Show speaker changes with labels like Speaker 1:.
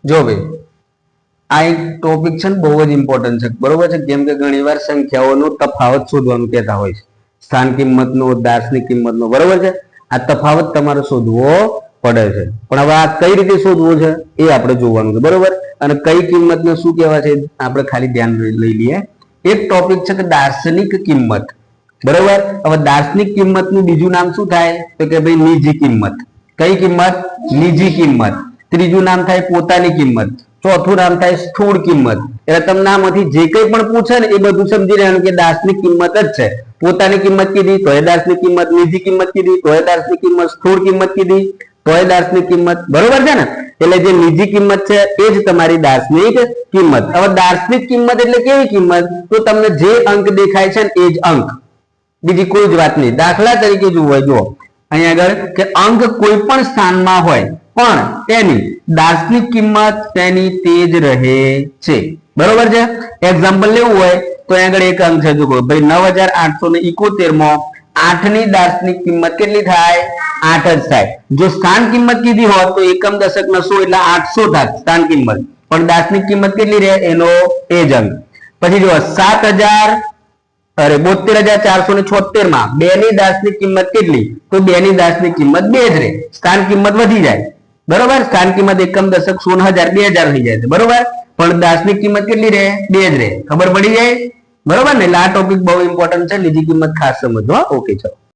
Speaker 1: જો ભાઈ આ એક ટોપિક છે ને બહુ જ ઇમ્પોર્ટન્ટ છે, બરોબર છે. કેમ કે ઘણીવાર સંખ્યાઓનો તફાવત શોધવાનું કહેતા હોય છે, સ્થાન કિંમતનો, દાર્શનિક કિંમતનો, બરોબર છે. આ તફાવત તમારે શોધવો પડે છે. પણ હવે આ કઈ રીતે શોધવું છે એ આપણે જોવાનું છે, બરોબર. અને કઈ કિંમતને શું કહેવાય છે આપણે ખાલી ધ્યાન લઈ લઈએ. એક ટોપિક છે કે દાર્શનિક કિંમત, બરોબર. હવે દાર્શનિક કિંમતનું બીજું નામ શું થાય તો કે ભાઈ નિજી કિંમત. કઈ કિંમત? નિજી કિંમત. ત્રીજું નામ થાય પોતાની કિંમત. ચોથું નામ થાય સ્થૂળ કિંમત. એટલે તમને આમાંથી જે કંઈ પણ પૂછે ને એ બધું સમજી લેવાનું કે દાર્શનિક કિંમત જ છે. પોતાની કિંમત કીધી તોય દાર્શનિક કિંમત, નિજી કિંમત કીધી તોય દાર્શનિક કિંમત, સ્થૂળ કિંમત કીધી તોય દાર્શનિક કિંમત, બરોબર છે ને. એટલે જે નિજી કિંમત છે એ જ તમારી દાર્શનિક કિંમત. હવે દાર્શનિક કિંમત એટલે કેવી કિંમત? તો તમને જે અંક દેખાય છે ને એ જ અંક, બીજી કોઈ જ વાત નહીં. દાખલા તરીકે જુઓ અહીંયા આગળ કે અંક કોઈ પણ સ્થાનમાં હોય પણ તેની દાર્શનિક કિંમત તેની તે જ રહે છે, બરોબર છે. એક્ઝામ્પલ લેવું હોય તો અહીંયા આગળ એક અંક છે, જો ભાઈ 9871 માં 8 ની દાર્શનિક કિંમત કેટલી થાય? 8 જ થાય. જો સ્થાન કિંમત કીધી હોત તો એકમ દશક નો 100 એટલે 800 થાય સ્થાન કિંમત, પણ દાર્શનિક કિંમત કેટલી રહે? એનો એ જ અંક. પછી જો 7,476 માં 2 ની દાર્શનિક કિંમત કેટલી? તો 2 ની દાર્શનિક કિંમત 2 જ રહે. સ્થાન કિંમત વધી જાય, બરોબર. સ્થાન કિંમત એકમ દશક 16,000 2000 થઈ જાય છે, બરોબર. પણ દાર્શનિક કિંમત કેટલી રહે? 2 જ રહે. ખબર પડી જાય, બરોબર ને. એટલે આ ટોપિક બહુ ઇમ્પોર્ટન્ટ છે, નિજી કિંમત ખાસ સમજો. ઓકે, ચલો.